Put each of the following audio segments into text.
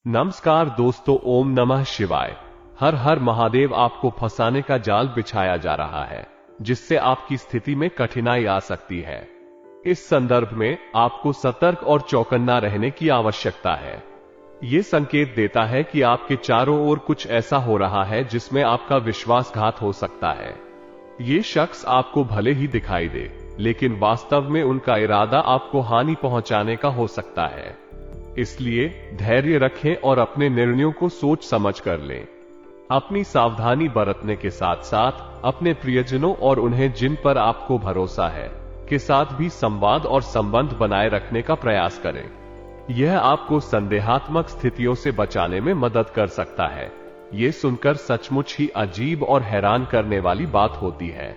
नमस्कार दोस्तों, ओम नमः शिवाय। हर हर महादेव। आपको फंसाने का जाल बिछाया जा रहा है जिससे आपकी स्थिति में कठिनाई आ सकती है। इस संदर्भ में आपको सतर्क और चौकन्ना रहने की आवश्यकता है। यह संकेत देता है कि आपके चारों ओर कुछ ऐसा हो रहा है जिसमें आपका विश्वासघात हो सकता है। ये शख्स आपको भले ही दिखाई दे, लेकिन वास्तव में उनका इरादा आपको हानि पहुंचाने का हो सकता है। इसलिए धैर्य रखें और अपने निर्णयों को सोच समझ कर लें। अपनी सावधानी बरतने के साथ साथ अपने प्रियजनों और उन्हें जिन पर आपको भरोसा है के साथ भी संवाद और संबंध बनाए रखने का प्रयास करें। यह आपको संदेहात्मक स्थितियों से बचाने में मदद कर सकता है। ये सुनकर सचमुच ही अजीब और हैरान करने वाली बात होती है।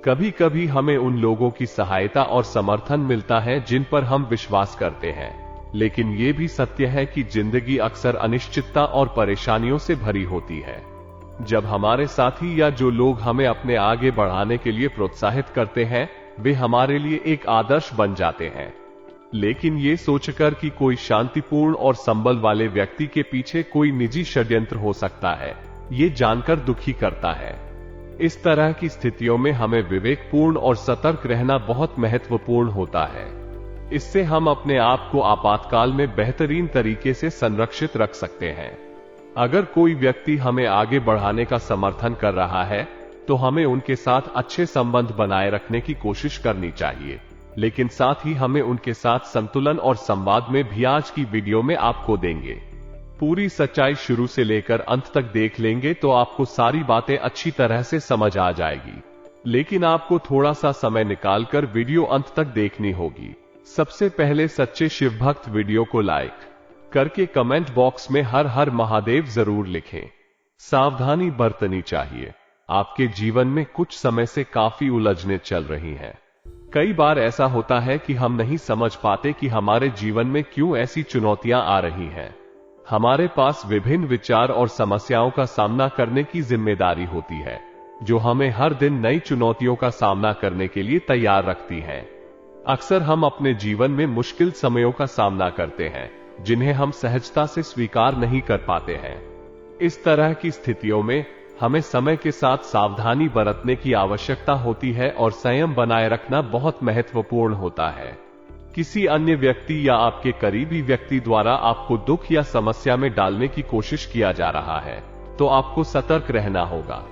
कभी कभी हमें उन लोगों की सहायता और समर्थन मिलता है जिन पर हम विश्वास करते हैं, लेकिन यह भी सत्य है कि जिंदगी अक्सर अनिश्चितता और परेशानियों से भरी होती है। जब हमारे साथी या जो लोग हमें अपने आगे बढ़ाने के लिए प्रोत्साहित करते हैं, वे हमारे लिए एक आदर्श बन जाते हैं। लेकिन ये सोचकर कि कोई शांतिपूर्ण और संबल वाले व्यक्ति के पीछे कोई निजी षड्यंत्र हो सकता है, ये जानकर दुखी करता है। इस तरह की स्थितियों में हमें विवेकपूर्ण और सतर्क रहना बहुत महत्वपूर्ण होता है। इससे हम अपने आप को आपातकाल में बेहतरीन तरीके से संरक्षित रख सकते हैं। अगर कोई व्यक्ति हमें आगे बढ़ाने का समर्थन कर रहा है, तो हमें उनके साथ अच्छे संबंध बनाए रखने की कोशिश करनी चाहिए, लेकिन साथ ही हमें उनके साथ संतुलन और संवाद में भी आज की वीडियो में आपको देंगे। पूरी सच्चाई शुरू से लेकर अंत तक देख लेंगे तो आपको सारी बातें अच्छी तरह से समझ आ जाएगी। लेकिन आपको थोड़ा सा समय निकालकर वीडियो अंत तक देखनी होगी। सबसे पहले सच्चे शिव भक्त वीडियो को लाइक करके कमेंट बॉक्स में हर हर महादेव जरूर लिखें। सावधानी बरतनी चाहिए। आपके जीवन में कुछ समय से काफी उलझनें चल रही हैं। कई बार ऐसा होता है कि हम नहीं समझ पाते कि हमारे जीवन में क्यों ऐसी चुनौतियां आ रही हैं। हमारे पास विभिन्न विचार और समस्याओं का सामना करने की जिम्मेदारी होती है, जो हमें हर दिन नई चुनौतियों का सामना करने के लिए तैयार रखती हैं। अक्सर हम अपने जीवन में मुश्किल समयों का सामना करते हैं, जिन्हें हम सहजता से स्वीकार नहीं कर पाते हैं। इस तरह की स्थितियों में हमें समय के साथ सावधानी बरतने की आवश्यकता होती है और संयम बनाए रखना बहुत महत्वपूर्ण होता है। किसी अन्य व्यक्ति या आपके करीबी व्यक्ति द्वारा आपको दुख या समस्या में डालने की कोशिश किया जा रहा है, तो आपको सतर्क रहना होगा।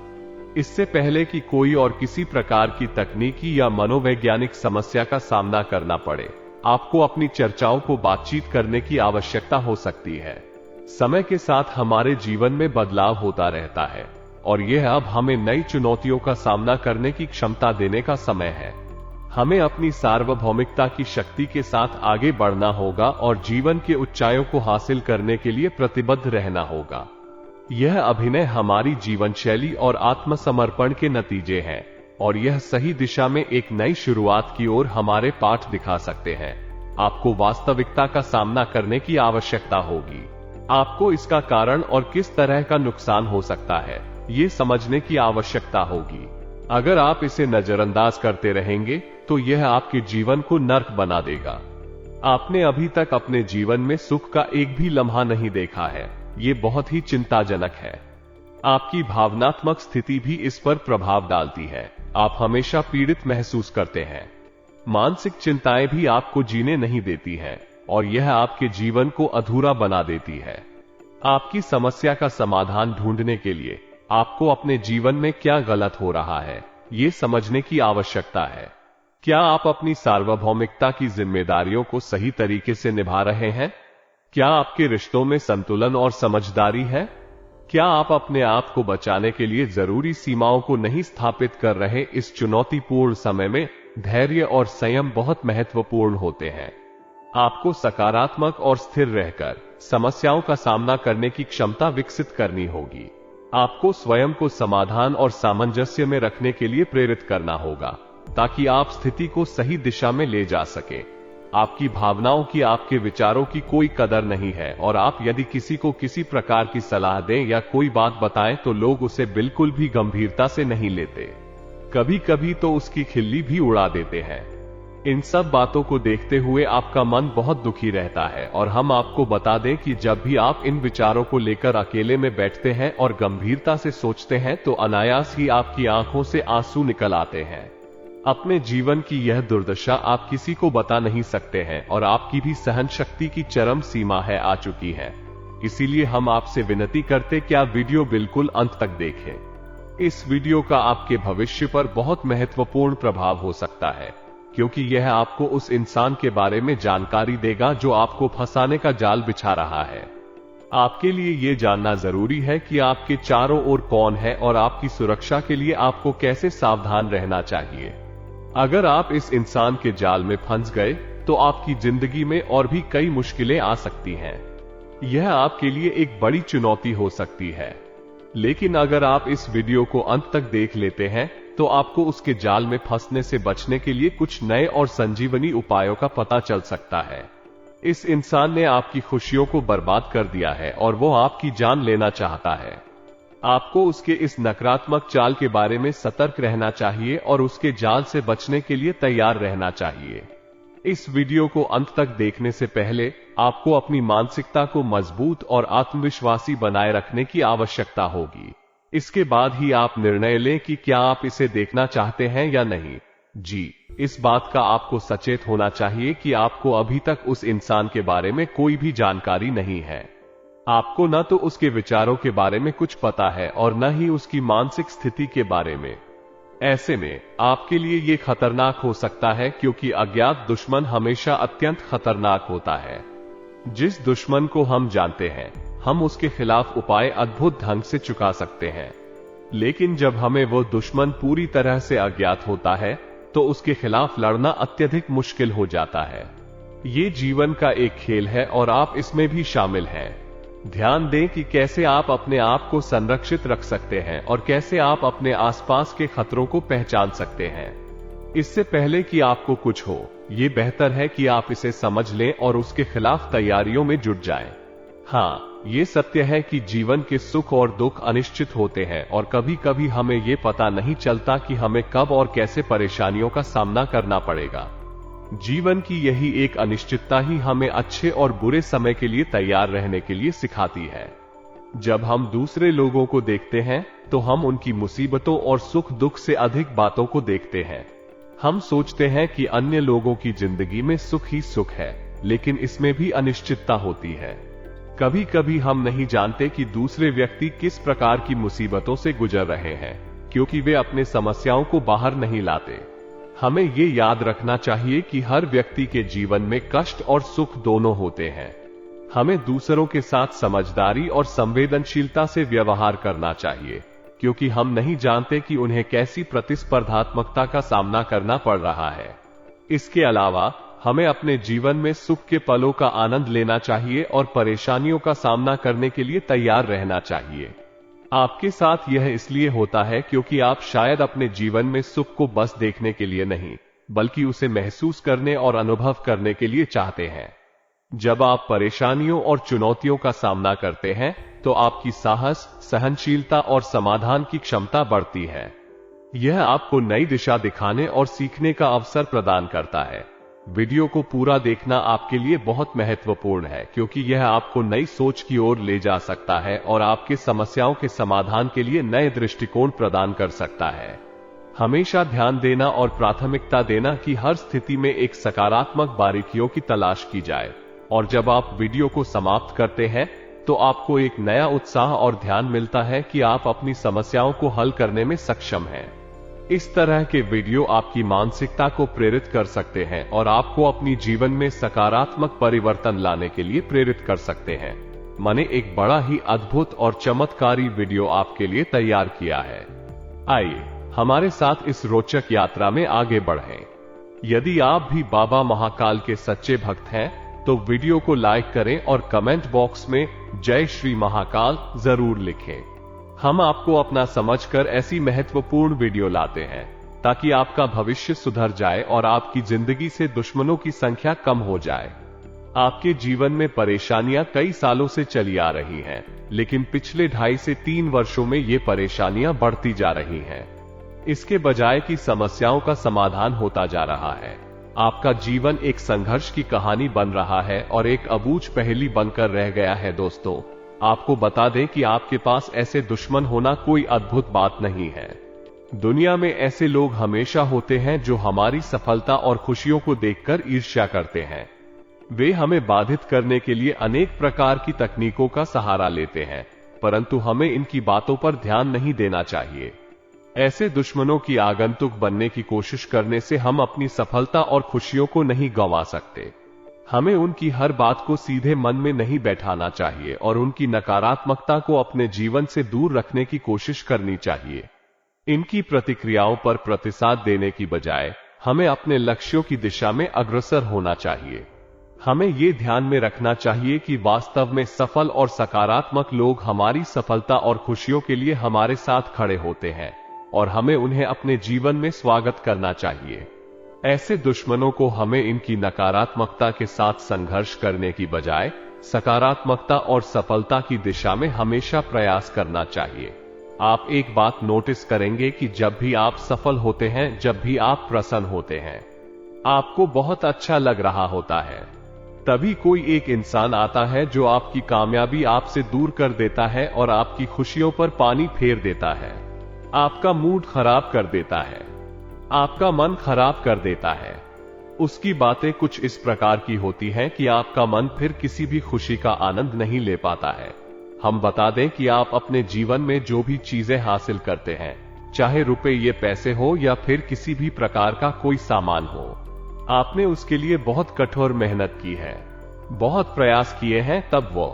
इससे पहले कि कोई और किसी प्रकार की तकनीकी या मनोवैज्ञानिक समस्या का सामना करना पड़े, आपको अपनी चर्चाओं को बातचीत करने की आवश्यकता हो सकती है। समय के साथ हमारे जीवन में बदलाव होता रहता है और यह अब हमें नई चुनौतियों का सामना करने की क्षमता देने का समय है। हमें अपनी सार्वभौमिकता की शक्ति के साथ आगे बढ़ना होगा और जीवन के ऊंचाइयों को हासिल करने के लिए प्रतिबद्ध रहना होगा। यह अभिनय हमारी जीवन शैली और आत्मसमर्पण के नतीजे हैं और यह सही दिशा में एक नई शुरुआत की ओर हमारे पाठ दिखा सकते हैं। आपको वास्तविकता का सामना करने की आवश्यकता होगी। आपको इसका कारण और किस तरह का नुकसान हो सकता है, ये समझने की आवश्यकता होगी। अगर आप इसे नजरअंदाज करते रहेंगे तो यह आपके जीवन को नर्क बना देगा। आपने अभी तक अपने जीवन में सुख का एक भी लम्हा नहीं देखा है। ये बहुत ही चिंताजनक है। आपकी भावनात्मक स्थिति भी इस पर प्रभाव डालती है। आप हमेशा पीड़ित महसूस करते हैं। मानसिक चिंताएं भी आपको जीने नहीं देती हैं और यह आपके जीवन को अधूरा बना देती है। आपकी समस्या का समाधान ढूंढने के लिए आपको अपने जीवन में क्या गलत हो रहा है, ये समझने की आवश्यकता है। क्या आप अपनी सार्वभौमिकता की जिम्मेदारियों को सही तरीके से निभा रहे हैं? क्या आपके रिश्तों में संतुलन और समझदारी है? क्या आप अपने आप को बचाने के लिए जरूरी सीमाओं को नहीं स्थापित कर रहे? इस चुनौतीपूर्ण समय में धैर्य और संयम बहुत महत्वपूर्ण होते हैं। आपको सकारात्मक और स्थिर रहकर समस्याओं का सामना करने की क्षमता विकसित करनी होगी। आपको स्वयं को समाधान और सामंजस्य में रखने के लिए प्रेरित करना होगा, ताकि आप स्थिति को सही दिशा में ले जा सके। आपकी भावनाओं की, आपके विचारों की कोई कदर नहीं है और आप यदि किसी को किसी प्रकार की सलाह दें या कोई बात बताएं तो लोग उसे बिल्कुल भी गंभीरता से नहीं लेते। कभी कभी तो उसकी खिल्ली भी उड़ा देते हैं। इन सब बातों को देखते हुए आपका मन बहुत दुखी रहता है और हम आपको बता दें कि जब भी आप इन विचारों को लेकर अकेले में बैठते हैं और गंभीरता से सोचते हैं तो अनायास ही आपकी आंखों से आंसू निकल आते हैं। अपने जीवन की यह दुर्दशा आप किसी को बता नहीं सकते हैं और आपकी भी सहन शक्ति की चरम सीमा है आ चुकी है। इसीलिए हम आपसे विनती करते कि आप वीडियो बिल्कुल अंत तक देखें। इस वीडियो का आपके भविष्य पर बहुत महत्वपूर्ण प्रभाव हो सकता है, क्योंकि यह आपको उस इंसान के बारे में जानकारी देगा जो आपको फंसाने का जाल बिछा रहा है। आपके लिए यह जानना जरूरी है कि आपके चारों ओर कौन है और आपकी सुरक्षा के लिए आपको कैसे सावधान रहना चाहिए। अगर आप इस इंसान के जाल में फंस गए तो आपकी जिंदगी में और भी कई मुश्किलें आ सकती हैं। यह आपके लिए एक बड़ी चुनौती हो सकती है, लेकिन अगर आप इस वीडियो को अंत तक देख लेते हैं तो आपको उसके जाल में फंसने से बचने के लिए कुछ नए और संजीवनी उपायों का पता चल सकता है। इस इंसान ने आपकी खुशियों को बर्बाद कर दिया है और वो आपकी जान लेना चाहता है। आपको उसके इस नकारात्मक चाल के बारे में सतर्क रहना चाहिए और उसके जाल से बचने के लिए तैयार रहना चाहिए। इस वीडियो को अंत तक देखने से पहले आपको अपनी मानसिकता को मजबूत और आत्मविश्वासी बनाए रखने की आवश्यकता होगी। इसके बाद ही आप निर्णय लें कि क्या आप इसे देखना चाहते हैं या नहीं। जी, इस बात का आपको सचेत होना चाहिए कि आपको अभी तक उस इंसान के बारे में कोई भी जानकारी नहीं है। आपको न तो उसके विचारों के बारे में कुछ पता है और न ही उसकी मानसिक स्थिति के बारे में। ऐसे में आपके लिए यह खतरनाक हो सकता है, क्योंकि अज्ञात दुश्मन हमेशा अत्यंत खतरनाक होता है। जिस दुश्मन को हम जानते हैं, हम उसके खिलाफ उपाय अद्भुत ढंग से चुका सकते हैं, लेकिन जब हमें वो दुश्मन पूरी तरह से अज्ञात होता है तो उसके खिलाफ लड़ना अत्यधिक मुश्किल हो जाता है। ये जीवन का एक खेल है और आप इसमें भी शामिल हैं। ध्यान दें कि कैसे आप अपने आप को संरक्षित रख सकते हैं और कैसे आप अपने आसपास के खतरों को पहचान सकते हैं। इससे पहले कि आपको कुछ हो, ये बेहतर है कि आप इसे समझ लें और उसके खिलाफ तैयारियों में जुट जाएं। हाँ, ये सत्य है कि जीवन के सुख और दुख अनिश्चित होते हैं और कभी कभी हमें ये पता नहीं चलता कि हमें कब और कैसे परेशानियों का सामना करना पड़ेगा। जीवन की यही एक अनिश्चितता ही हमें अच्छे और बुरे समय के लिए तैयार रहने के लिए सिखाती है। जब हम दूसरे लोगों को देखते हैं तो हम उनकी मुसीबतों और सुख दुख से अधिक बातों को देखते हैं। हम सोचते हैं कि अन्य लोगों की जिंदगी में सुख ही सुख है, लेकिन इसमें भी अनिश्चितता होती है। कभी कभी हम नहीं जानते कि दूसरे व्यक्ति किस प्रकार की मुसीबतों से गुजर रहे हैं, क्योंकि वे अपने समस्याओं को बाहर नहीं लाते। हमें ये याद रखना चाहिए कि हर व्यक्ति के जीवन में कष्ट और सुख दोनों होते हैं। हमें दूसरों के साथ समझदारी और संवेदनशीलता से व्यवहार करना चाहिए, क्योंकि हम नहीं जानते कि उन्हें कैसी प्रतिस्पर्धात्मकता का सामना करना पड़ रहा है। इसके अलावा हमें अपने जीवन में सुख के पलों का आनंद लेना चाहिए और परेशानियों का सामना करने के लिए तैयार रहना चाहिए। आपके साथ यह इसलिए होता है क्योंकि आप शायद अपने जीवन में सुख को बस देखने के लिए नहीं, बल्कि उसे महसूस करने और अनुभव करने के लिए चाहते हैं। जब आप परेशानियों और चुनौतियों का सामना करते हैं तो आपकी साहस, सहनशीलता और समाधान की क्षमता बढ़ती है। यह आपको नई दिशा दिखाने और सीखने का अवसर प्रदान करता है। वीडियो को पूरा देखना आपके लिए बहुत महत्वपूर्ण है, क्योंकि यह आपको नई सोच की ओर ले जा सकता है और आपके समस्याओं के समाधान के लिए नए दृष्टिकोण प्रदान कर सकता है। हमेशा ध्यान देना और प्राथमिकता देना कि हर स्थिति में एक सकारात्मक बारीकियों की तलाश की जाए, और जब आप वीडियो को समाप्त करते हैं तो आपको एक नया उत्साह और ध्यान मिलता है कि आप अपनी समस्याओं को हल करने में सक्षम हैं। इस तरह के वीडियो आपकी मानसिकता को प्रेरित कर सकते हैं और आपको अपनी जीवन में सकारात्मक परिवर्तन लाने के लिए प्रेरित कर सकते हैं। मैंने एक बड़ा ही अद्भुत और चमत्कारी वीडियो आपके लिए तैयार किया है। आइए हमारे साथ इस रोचक यात्रा में आगे बढ़ें। यदि आप भी बाबा महाकाल के सच्चे भक्त हैं तो वीडियो को लाइक करें और कमेंट बॉक्स में जय श्री महाकाल जरूर लिखें। हम आपको अपना समझकर ऐसी महत्वपूर्ण वीडियो लाते हैं ताकि आपका भविष्य सुधर जाए और आपकी जिंदगी से दुश्मनों की संख्या कम हो जाए। आपके जीवन में परेशानियां कई सालों से चली आ रही हैं, लेकिन पिछले 2.5 से 3 वर्षों में ये परेशानियां बढ़ती जा रही हैं। इसके बजाय कि समस्याओं का समाधान होता जा रहा है। आपका जीवन एक संघर्ष की कहानी बन रहा है और एक अबूझ पहेली बनकर रह गया है। दोस्तों, आपको बता दें कि आपके पास ऐसे दुश्मन होना कोई अद्भुत बात नहीं है। दुनिया में ऐसे लोग हमेशा होते हैं जो हमारी सफलता और खुशियों को देखकर ईर्ष्या करते हैं। वे हमें बाधित करने के लिए अनेक प्रकार की तकनीकों का सहारा लेते हैं, परंतु हमें इनकी बातों पर ध्यान नहीं देना चाहिए। ऐसे दुश्मनों की आगंतुक बनने की कोशिश करने से हम अपनी सफलता और खुशियों को नहीं गंवा सकते। हमें उनकी हर बात को सीधे मन में नहीं बैठाना चाहिए और उनकी नकारात्मकता को अपने जीवन से दूर रखने की कोशिश करनी चाहिए। इनकी प्रतिक्रियाओं पर प्रतिसाद देने की बजाय हमें अपने लक्ष्यों की दिशा में अग्रसर होना चाहिए। हमें ये ध्यान में रखना चाहिए कि वास्तव में सफल और सकारात्मक लोग हमारी सफलता और खुशियों के लिए हमारे साथ खड़े होते हैं और हमें उन्हें अपने जीवन में स्वागत करना चाहिए। ऐसे दुश्मनों को हमें इनकी नकारात्मकता के साथ संघर्ष करने की बजाय सकारात्मकता और सफलता की दिशा में हमेशा प्रयास करना चाहिए। आप एक बात नोटिस करेंगे कि जब भी आप सफल होते हैं, जब भी आप प्रसन्न होते हैं, आपको बहुत अच्छा लग रहा होता है। तभी कोई एक इंसान आता है जो आपकी कामयाबी आपसे दूर कर देता है और आपकी खुशियों पर पानी फेर देता है, आपका मूड खराब कर देता है, आपका मन खराब कर देता है। उसकी बातें कुछ इस प्रकार की होती हैं कि आपका मन फिर किसी भी खुशी का आनंद नहीं ले पाता है। हम बता दें कि आप अपने जीवन में जो भी चीजें हासिल करते हैं, चाहे रुपए या पैसे हो या फिर किसी भी प्रकार का कोई सामान हो, आपने उसके लिए बहुत कठोर मेहनत की है, बहुत प्रयास किए हैं, तब वो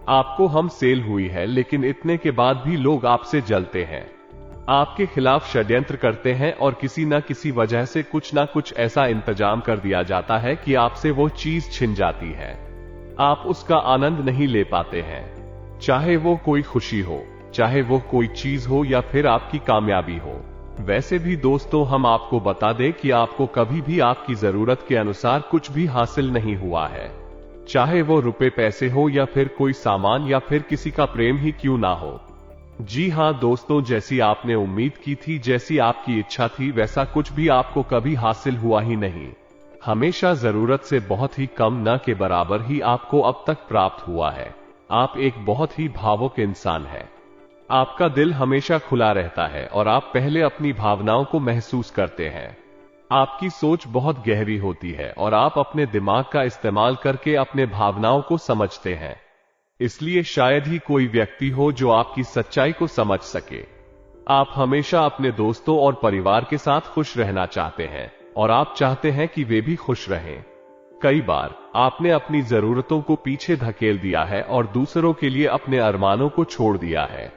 आपको हम सेल हुई है। लेकिन इतने के बाद भी लोग आपसे जलते हैं, आपके खिलाफ षड्यंत्र करते हैं और किसी न किसी वजह से कुछ ना कुछ ऐसा इंतजाम कर दिया जाता है कि आपसे वो चीज छिन जाती है। आप उसका आनंद नहीं ले पाते हैं, चाहे वो कोई खुशी हो, चाहे वो कोई चीज हो या फिर आपकी कामयाबी हो। वैसे भी दोस्तों, हम आपको बता दें कि आपको कभी भी आपकी जरूरत के अनुसार कुछ भी हासिल नहीं हुआ है, चाहे वो रुपए पैसे हो या फिर कोई सामान या फिर किसी का प्रेम ही क्यों ना हो। जी हां दोस्तों, जैसी आपने उम्मीद की थी, जैसी आपकी इच्छा थी, वैसा कुछ भी आपको कभी हासिल हुआ ही नहीं। हमेशा जरूरत से बहुत ही कम, न के बराबर ही आपको अब तक प्राप्त हुआ है। आप एक बहुत ही भावुक इंसान हैं। आपका दिल हमेशा खुला रहता है और आप पहले अपनी भावनाओं को महसूस करते हैं। आपकी सोच बहुत गहरी होती है और आप अपने दिमाग का इस्तेमाल करके अपने भावनाओं को समझते हैं। इसलिए शायद ही कोई व्यक्ति हो जो आपकी सच्चाई को समझ सके। आप हमेशा अपने दोस्तों और परिवार के साथ खुश रहना चाहते हैं और आप चाहते हैं कि वे भी खुश रहें। कई बार आपने अपनी जरूरतों को पीछे धकेल दिया है और दूसरों के लिए अपने अरमानों को छोड़ दिया है।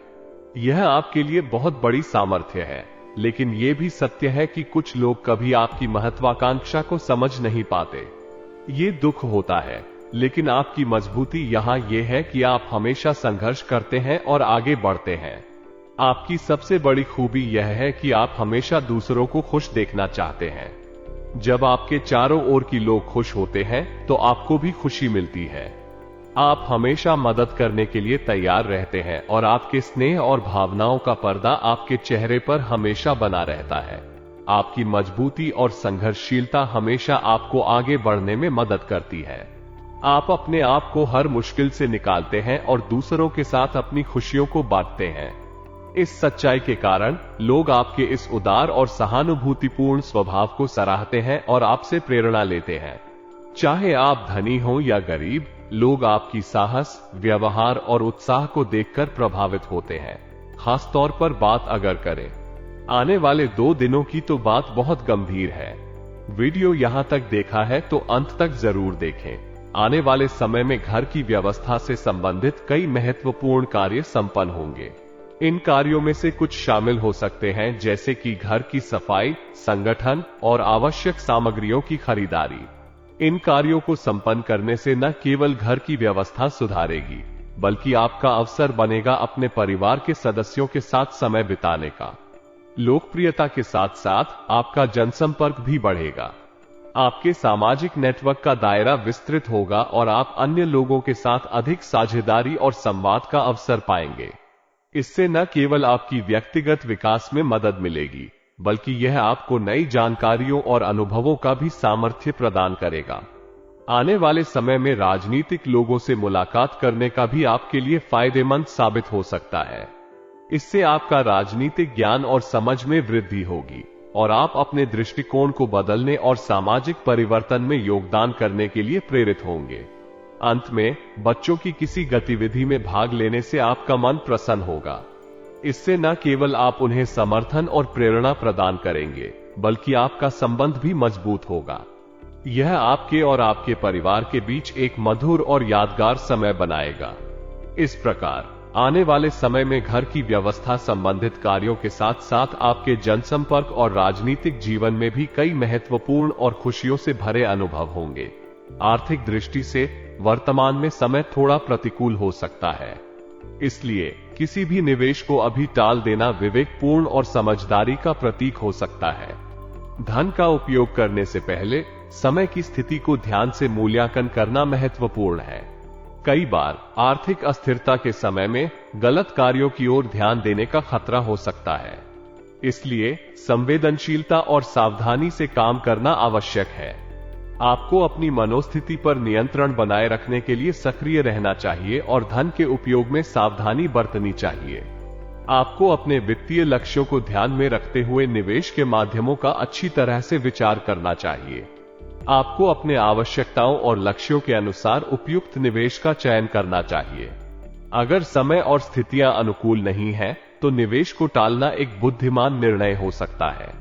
यह आपके लिए बहुत बड़ी सामर्थ्य है, लेकिन यह भी सत्य है कि कुछ लोग कभी आपकी महत्वाकांक्षा को समझ नहीं पाते। ये दुख होता है, लेकिन आपकी मजबूती यहां यह है कि आप हमेशा संघर्ष करते हैं और आगे बढ़ते हैं। आपकी सबसे बड़ी खूबी यह है कि आप हमेशा दूसरों को खुश देखना चाहते हैं। जब आपके चारों ओर की लोग खुश होते हैं तो आपको भी खुशी मिलती है। आप हमेशा मदद करने के लिए तैयार रहते हैं और आपके स्नेह और भावनाओं का पर्दा आपके चेहरे पर हमेशा बना रहता है। आपकी मजबूती और संघर्षशीलता हमेशा आपको आगे बढ़ने में मदद करती है। आप अपने आप को हर मुश्किल से निकालते हैं और दूसरों के साथ अपनी खुशियों को बांटते हैं। इस सच्चाई के कारण लोग आपके इस उदार और सहानुभूतिपूर्ण स्वभाव को सराहते हैं और आपसे प्रेरणा लेते हैं। चाहे आप धनी हो या गरीब, लोग आपकी साहस, व्यवहार और उत्साह को देखकर प्रभावित होते हैं। खास तौर पर बात अगर करें आने वाले 2 दिनों की, तो बात बहुत गंभीर है। वीडियो यहां तक देखा है तो अंत तक जरूर देखें। आने वाले समय में घर की व्यवस्था से संबंधित कई महत्वपूर्ण कार्य संपन्न होंगे। इन कार्यों में से कुछ शामिल हो सकते हैं जैसे कि घर की सफाई, संगठन और आवश्यक सामग्रियों की खरीदारी। इन कार्यों को संपन्न करने से न केवल घर की व्यवस्था सुधारेगी, बल्कि आपका अवसर बनेगा अपने परिवार के सदस्यों के साथ समय बिताने का। लोकप्रियता के साथ साथ आपका जनसंपर्क भी बढ़ेगा। आपके सामाजिक नेटवर्क का दायरा विस्तृत होगा और आप अन्य लोगों के साथ अधिक साझेदारी और संवाद का अवसर पाएंगे। इससे न केवल आपकी व्यक्तिगत विकास में मदद मिलेगी, बल्कि यह आपको नई जानकारियों और अनुभवों का भी सामर्थ्य प्रदान करेगा। आने वाले समय में राजनीतिक लोगों से मुलाकात करने का भी आपके लिए फायदेमंद साबित हो सकता है। इससे आपका राजनीतिक ज्ञान और समझ में वृद्धि होगी और आप अपने दृष्टिकोण को बदलने और सामाजिक परिवर्तन में योगदान करने के लिए प्रेरित होंगे। अंत में, बच्चों की किसी गतिविधि में भाग लेने से आपका मन प्रसन्न होगा। इससे न केवल आप उन्हें समर्थन और प्रेरणा प्रदान करेंगे, बल्कि आपका संबंध भी मजबूत होगा। यह आपके और आपके परिवार के बीच एक मधुर और यादगार समय बनाएगा। इस प्रकार आने वाले समय में घर की व्यवस्था संबंधित कार्यों के साथ साथ आपके जनसंपर्क और राजनीतिक जीवन में भी कई महत्वपूर्ण और खुशियों से भरे अनुभव होंगे। आर्थिक दृष्टि से वर्तमान में समय थोड़ा प्रतिकूल हो सकता है, इसलिए किसी भी निवेश को अभी टाल देना विवेकपूर्ण और समझदारी का प्रतीक हो सकता है। धन का उपयोग करने से पहले समय की स्थिति को ध्यान से मूल्यांकन करना महत्वपूर्ण है। कई बार आर्थिक अस्थिरता के समय में गलत कार्यों की ओर ध्यान देने का खतरा हो सकता है, इसलिए संवेदनशीलता और सावधानी से काम करना आवश्यक है। आपको अपनी मनोस्थिति पर नियंत्रण बनाए रखने के लिए सक्रिय रहना चाहिए और धन के उपयोग में सावधानी बरतनी चाहिए। आपको अपने वित्तीय लक्ष्यों को ध्यान में रखते हुए निवेश के माध्यमों का अच्छी तरह से विचार करना चाहिए। आपको अपने आवश्यकताओं और लक्ष्यों के अनुसार उपयुक्त निवेश का चयन करना चाहिए। अगर समय और स्थितियां अनुकूल नहीं हैं, तो निवेश को टालना एक बुद्धिमान निर्णय हो सकता है।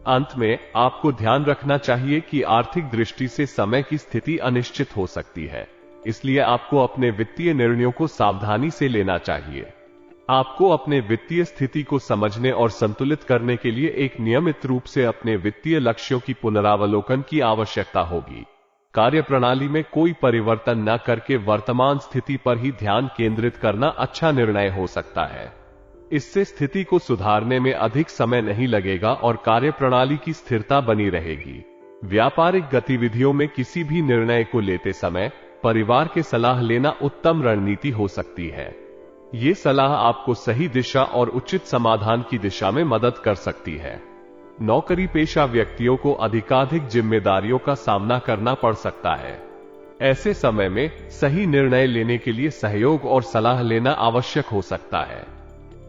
अंत में, आपको ध्यान रखना चाहिए कि आर्थिक दृष्टि से समय की स्थिति अनिश्चित हो सकती है, इसलिए आपको अपने वित्तीय निर्णयों को सावधानी से लेना चाहिए। आपको अपने वित्तीय स्थिति को समझने और संतुलित करने के लिए एक नियमित रूप से अपने वित्तीय लक्ष्यों की पुनरावलोकन की आवश्यकता होगी। कार्यप्रणाली में कोई परिवर्तन न करके वर्तमान स्थिति पर ही ध्यान केंद्रित करना अच्छा निर्णय हो सकता है। इससे स्थिति को सुधारने में अधिक समय नहीं लगेगा और कार्यप्रणाली की स्थिरता बनी रहेगी। व्यापारिक गतिविधियों में किसी भी निर्णय को लेते समय परिवार के सलाह लेना उत्तम रणनीति हो सकती है। ये सलाह आपको सही दिशा और उचित समाधान की दिशा में मदद कर सकती है। नौकरी पेशा व्यक्तियों को अधिकाधिक जिम्मेदारियों का सामना करना पड़ सकता है। ऐसे समय में सही निर्णय लेने के लिए सहयोग और सलाह लेना आवश्यक हो सकता है।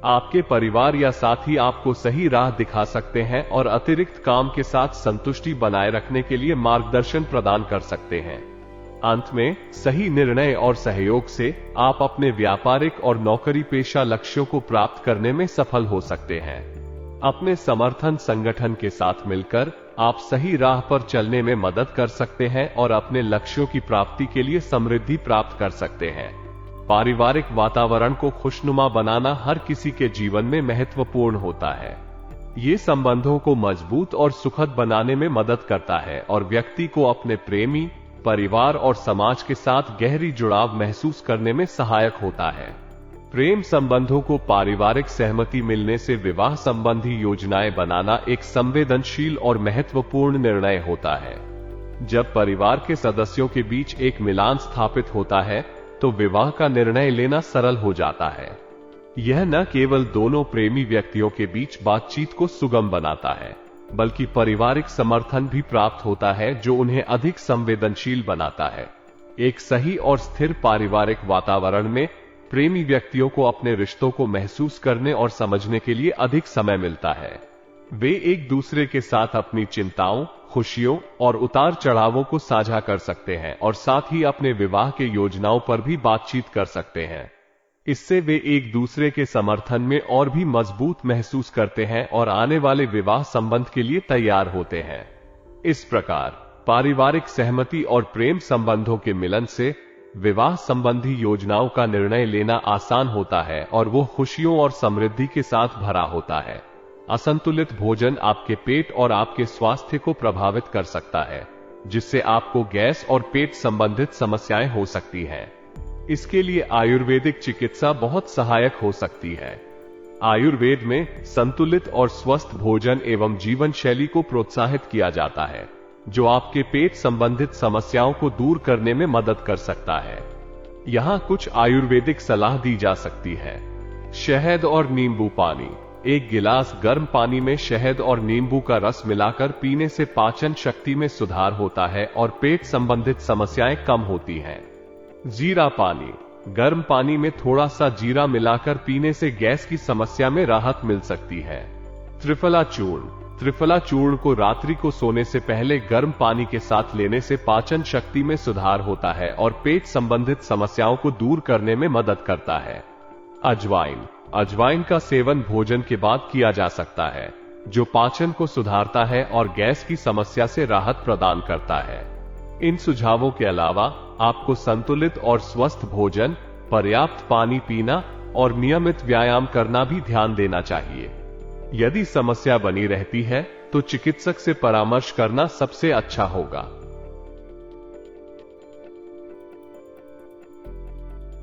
आपके परिवार या साथी आपको सही राह दिखा सकते हैं और अतिरिक्त काम के साथ संतुष्टि बनाए रखने के लिए मार्गदर्शन प्रदान कर सकते हैं। अंत में, सही निर्णय और सहयोग से आप अपने व्यापारिक और नौकरी पेशा लक्ष्यों को प्राप्त करने में सफल हो सकते हैं। अपने समर्थन संगठन के साथ मिलकर आप सही राह पर चलने में मदद कर सकते हैं और अपने लक्ष्यों की प्राप्ति के लिए समृद्धि प्राप्त कर सकते हैं। पारिवारिक वातावरण को खुशनुमा बनाना हर किसी के जीवन में महत्वपूर्ण होता है। ये संबंधों को मजबूत और सुखद बनाने में मदद करता है और व्यक्ति को अपने प्रेमी, परिवार और समाज के साथ गहरी जुड़ाव महसूस करने में सहायक होता है। प्रेम संबंधों को पारिवारिक सहमति मिलने से विवाह संबंधी योजनाएं बनाना एक संवेदनशील और महत्वपूर्ण निर्णय होता है। जब परिवार के सदस्यों के बीच एक मिलान स्थापित होता है, तो विवाह का निर्णय लेना सरल हो जाता है। यह न केवल दोनों प्रेमी व्यक्तियों के बीच बातचीत को सुगम बनाता है, बल्कि पारिवारिक समर्थन भी प्राप्त होता है जो उन्हें अधिक संवेदनशील बनाता है। एक सही और स्थिर पारिवारिक वातावरण में प्रेमी व्यक्तियों को अपने रिश्तों को महसूस करने और समझने के लिए अधिक समय मिलता है। वे एक दूसरे के साथ अपनी चिंताओं, खुशियों और उतार चढ़ावों को साझा कर सकते हैं और साथ ही अपने विवाह के योजनाओं पर भी बातचीत कर सकते हैं। इससे वे एक दूसरे के समर्थन में और भी मजबूत महसूस करते हैं और आने वाले विवाह संबंध के लिए तैयार होते हैं। इस प्रकार पारिवारिक सहमति और प्रेम संबंधों के मिलन से विवाह संबंधी योजनाओं का निर्णय लेना आसान होता है और वो खुशियों और समृद्धि के साथ भरा होता है। असंतुलित भोजन आपके पेट और आपके स्वास्थ्य को प्रभावित कर सकता है, जिससे आपको गैस और पेट संबंधित समस्याएं हो सकती हैं। इसके लिए आयुर्वेदिक चिकित्सा बहुत सहायक हो सकती है। आयुर्वेद में संतुलित और स्वस्थ भोजन एवं जीवन शैली को प्रोत्साहित किया जाता है, जो आपके पेट संबंधित समस्याओं को दूर करने में मदद कर सकता है। यहाँ कुछ आयुर्वेदिक सलाह दी जा सकती है। शहद और नींबू पानी। 1 गिलास गर्म पानी में शहद और नींबू का रस मिलाकर पीने से पाचन शक्ति में सुधार होता है और पेट संबंधित समस्याएं कम होती हैं। जीरा पानी। गर्म पानी में थोड़ा सा जीरा मिलाकर पीने से गैस की समस्या में राहत मिल सकती है। त्रिफला चूर्ण। त्रिफला चूर्ण को रात्रि को सोने से पहले गर्म पानी के साथ लेने से पाचन शक्ति में सुधार होता है और पेट संबंधित समस्याओं को दूर करने में मदद करता है। अजवाइन। अजवाइन का सेवन भोजन के बाद किया जा सकता है, जो पाचन को सुधारता है और गैस की समस्या से राहत प्रदान करता है। इन सुझावों के अलावा आपको संतुलित और स्वस्थ भोजन, पर्याप्त पानी पीना और नियमित व्यायाम करना भी ध्यान देना चाहिए। यदि समस्या बनी रहती है तो चिकित्सक से परामर्श करना सबसे अच्छा होगा।